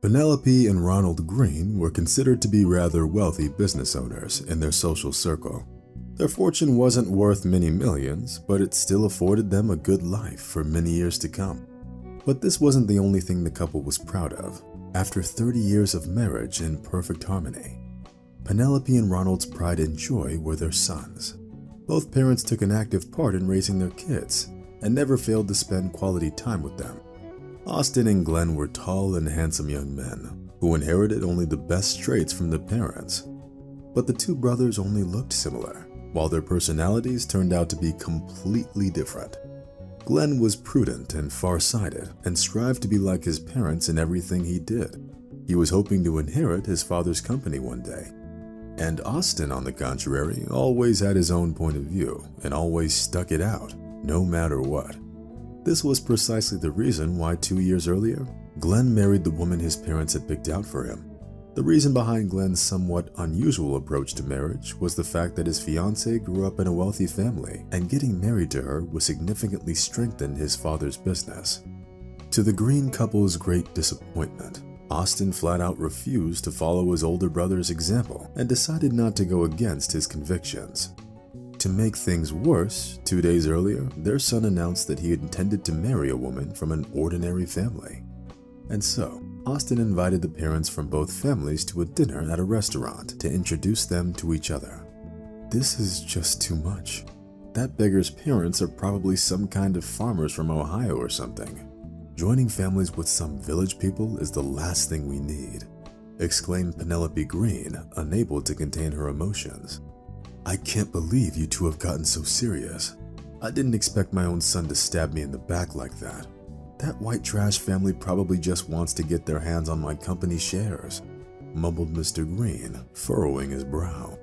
Penelope and Ronald Green were considered to be rather wealthy business owners in their social circle. Their fortune wasn't worth many millions, but it still afforded them a good life for many years to come. But this wasn't the only thing the couple was proud of. After 30 years of marriage in perfect harmony, Penelope and Ronald's pride and joy were their sons. Both parents took an active part in raising their kids and never failed to spend quality time with them. Austin and Glenn were tall and handsome young men who inherited only the best traits from their parents. But the two brothers only looked similar, while their personalities turned out to be completely different. Glenn was prudent and far-sighted and strived to be like his parents in everything he did. He was hoping to inherit his father's company one day. And Austin, on the contrary, always had his own point of view and always stuck it out, no matter what. This was precisely the reason why 2 years earlier, Glenn married the woman his parents had picked out for him. The reason behind Glenn's somewhat unusual approach to marriage was the fact that his fiancée grew up in a wealthy family, and getting married to her would significantly strengthen his father's business. To the Green couple's great disappointment, Austin flat out refused to follow his older brother's example and decided not to go against his convictions. To make things worse, 2 days earlier, their son announced that he intended to marry a woman from an ordinary family. And so, Austin invited the parents from both families to a dinner at a restaurant to introduce them to each other. This is just too much. That beggar's parents are probably some kind of farmers from Ohio or something. Joining families with some village people is the last thing we need, exclaimed Penelope Green, unable to contain her emotions. I can't believe you two have gotten so serious. I didn't expect my own son to stab me in the back like that. That white trash family probably just wants to get their hands on my company shares, mumbled Mr. Green, furrowing his brow.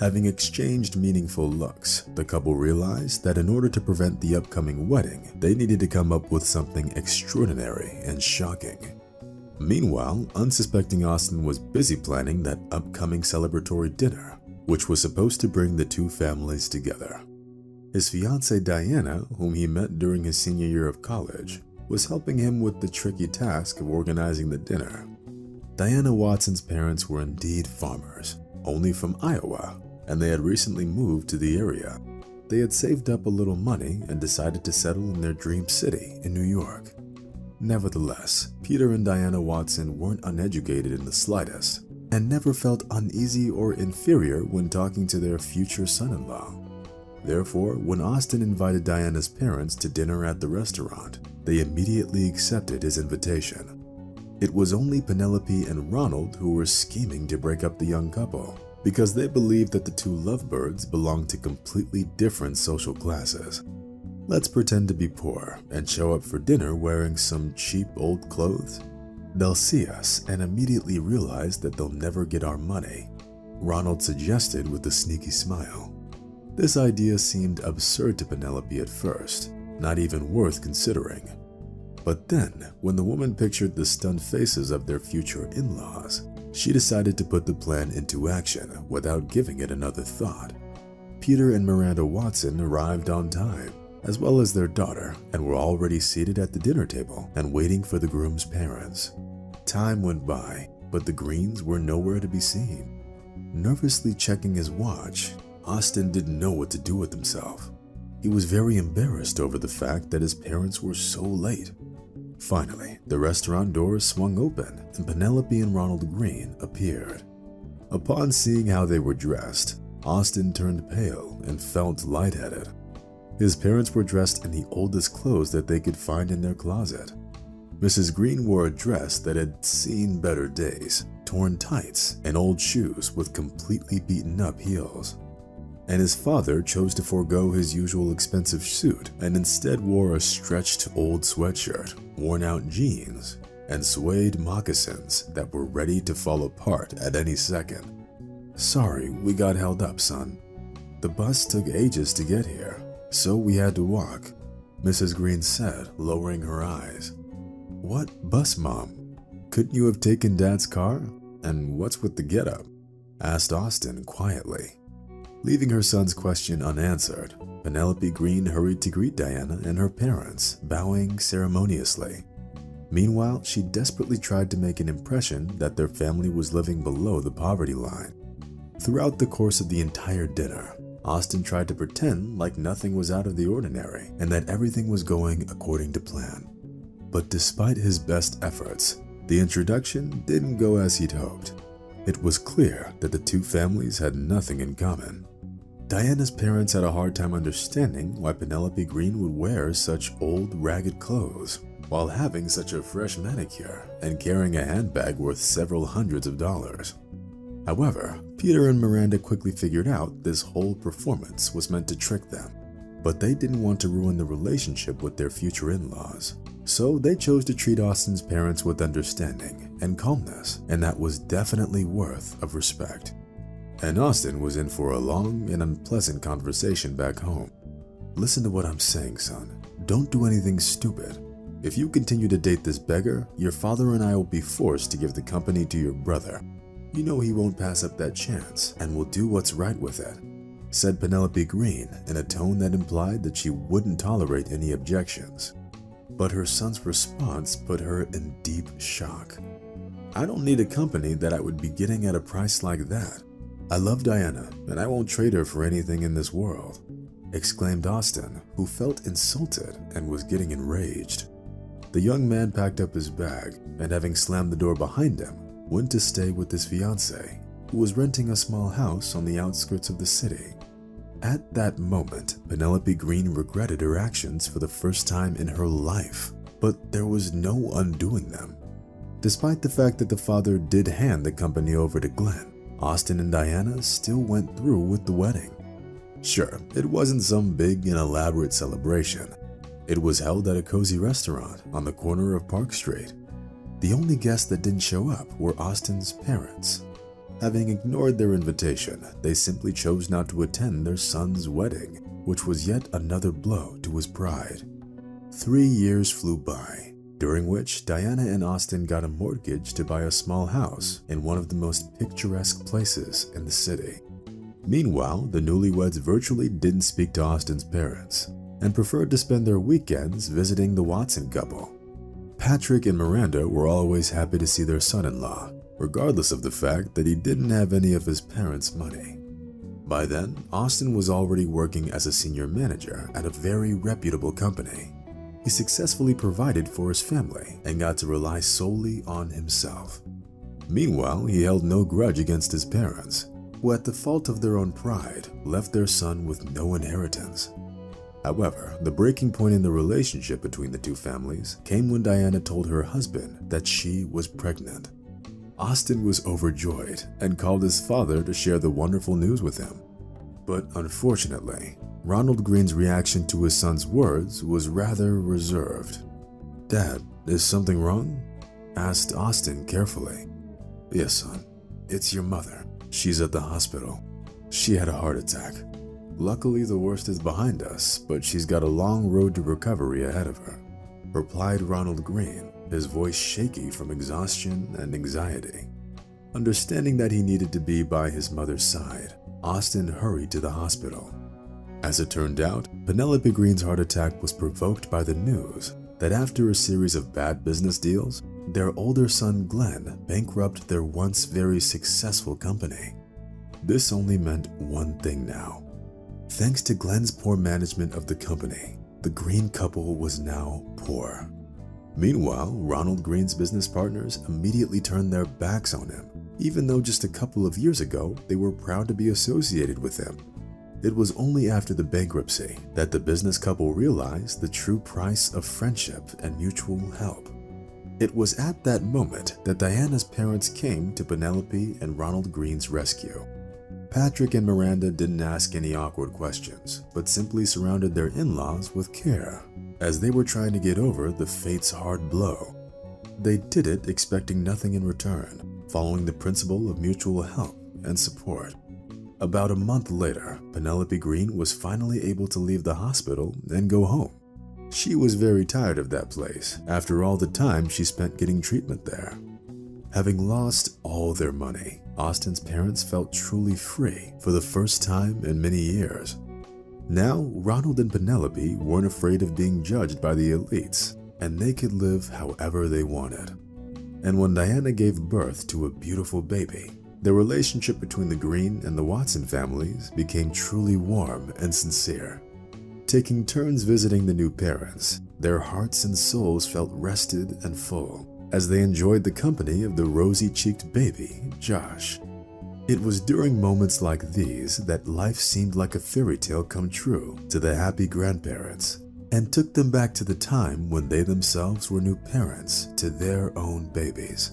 Having exchanged meaningful looks, the couple realized that in order to prevent the upcoming wedding, they needed to come up with something extraordinary and shocking. Meanwhile, unsuspecting Austin was busy planning that upcoming celebratory dinner, which was supposed to bring the two families together. His fiancée Diana, whom he met during his senior year of college, was helping him with the tricky task of organizing the dinner. Diana Watson's parents were indeed farmers, only from Iowa, and they had recently moved to the area. They had saved up a little money and decided to settle in their dream city in New York. Nevertheless, Peter and Diana Watson weren't uneducated in the slightest, and never felt uneasy or inferior when talking to their future son-in-law. Therefore, when Austin invited Diana's parents to dinner at the restaurant, they immediately accepted his invitation. It was only Penelope and Ronald who were scheming to break up the young couple, because they believed that the two lovebirds belonged to completely different social classes. Let's pretend to be poor and show up for dinner wearing some cheap old clothes. They'll see us and immediately realize that they'll never get our money, Ronald suggested with a sneaky smile. This idea seemed absurd to Penelope at first, not even worth considering. But then, when the woman pictured the stunned faces of their future in-laws, she decided to put the plan into action without giving it another thought. Peter and Miranda Watson arrived on time, as well as their daughter, and were already seated at the dinner table and waiting for the groom's parents. Time went by, but the Greens were nowhere to be seen. Nervously checking his watch, Austin didn't know what to do with himself. He was very embarrassed over the fact that his parents were so late. Finally, the restaurant doors swung open and Penelope and Ronald Green appeared. Upon seeing how they were dressed, Austin turned pale and felt lightheaded. His parents were dressed in the oldest clothes that they could find in their closet. Mrs. Green wore a dress that had seen better days, torn tights, and old shoes with completely beaten up heels. And his father chose to forego his usual expensive suit and instead wore a stretched old sweatshirt, worn-out jeans, and suede moccasins that were ready to fall apart at any second. Sorry, we got held up, son. The bus took ages to get here, so we had to walk, Mrs. Green said, lowering her eyes. What bus, Mom? Couldn't you have taken Dad's car? And what's with the getup? Asked Austin quietly. Leaving her son's question unanswered, Penelope Green hurried to greet Diana and her parents, bowing ceremoniously. Meanwhile, she desperately tried to make an impression that their family was living below the poverty line. Throughout the course of the entire dinner, Austin tried to pretend like nothing was out of the ordinary and that everything was going according to plan. But despite his best efforts, the introduction didn't go as he'd hoped. It was clear that the two families had nothing in common. Diana's parents had a hard time understanding why Penelope Green would wear such old, ragged clothes while having such a fresh manicure and carrying a handbag worth several hundreds of dollars. However, Peter and Miranda quickly figured out this whole performance was meant to trick them, but they didn't want to ruin the relationship with their future in-laws. So they chose to treat Austin's parents with understanding and calmness, and that was definitely worth of respect. And Austin was in for a long and unpleasant conversation back home. Listen to what I'm saying, son. Don't do anything stupid. If you continue to date this beggar, your father and I will be forced to give the company to your brother. You know he won't pass up that chance and will do what's right with it, said Penelope Green in a tone that implied that she wouldn't tolerate any objections. But her son's response put her in deep shock. I don't need a company that I would be getting at a price like that. I love Diana, and I won't trade her for anything in this world, exclaimed Austin, who felt insulted and was getting enraged. The young man packed up his bag and, having slammed the door behind him, went to stay with his fiancée, who was renting a small house on the outskirts of the city. At that moment, Penelope Green regretted her actions for the first time in her life, but there was no undoing them. Despite the fact that the father did hand the company over to Glenn, Austin and Diana still went through with the wedding. Sure, it wasn't some big and elaborate celebration. It was held at a cozy restaurant on the corner of Park Street. The only guests that didn't show up were Austin's parents. Having ignored their invitation, they simply chose not to attend their son's wedding, which was yet another blow to his pride. 3 years flew by, during which Diana and Austin got a mortgage to buy a small house in one of the most picturesque places in the city. Meanwhile, the newlyweds virtually didn't speak to Austin's parents and preferred to spend their weekends visiting the Watson couple. Patrick and Miranda were always happy to see their son-in-law, regardless of the fact that he didn't have any of his parents' money. By then, Austin was already working as a senior manager at a very reputable company. He successfully provided for his family and got to rely solely on himself. Meanwhile, he held no grudge against his parents, who at the fault of their own pride left their son with no inheritance. However, the breaking point in the relationship between the two families came when Diana told her husband that she was pregnant. Austin was overjoyed and called his father to share the wonderful news with him. But unfortunately, Ronald Green's reaction to his son's words was rather reserved. "Dad, is something wrong?" asked Austin carefully. "Yes, son. It's your mother. She's at the hospital. She had a heart attack. Luckily, the worst is behind us, but she's got a long road to recovery ahead of her," replied Ronald Green, his voice shaky from exhaustion and anxiety. Understanding that he needed to be by his mother's side, Austin hurried to the hospital. As it turned out, Penelope Green's heart attack was provoked by the news that after a series of bad business deals, their older son Glenn bankrupted their once very successful company. This only meant one thing now. Thanks to Glenn's poor management of the company, the Green couple was now poor. Meanwhile, Ronald Green's business partners immediately turned their backs on him, even though just a couple of years ago they were proud to be associated with him. It was only after the bankruptcy that the business couple realized the true price of friendship and mutual help. It was at that moment that Diana's parents came to Penelope and Ronald Green's rescue. Patrick and Miranda didn't ask any awkward questions, but simply surrounded their in-laws with care, as they were trying to get over the fate's hard blow. They did it expecting nothing in return, following the principle of mutual help and support. About a month later, Penelope Green was finally able to leave the hospital and go home. She was very tired of that place after all the time she spent getting treatment there. Having lost all their money, Austin's parents felt truly free for the first time in many years. Now, Ronald and Penelope weren't afraid of being judged by the elites, and they could live however they wanted. And when Diana gave birth to a beautiful baby, the relationship between the Green and the Watson families became truly warm and sincere. Taking turns visiting the new parents, their hearts and souls felt rested and full as they enjoyed the company of the rosy-cheeked baby, Josh. It was during moments like these that life seemed like a fairy tale come true to the happy grandparents and took them back to the time when they themselves were new parents to their own babies.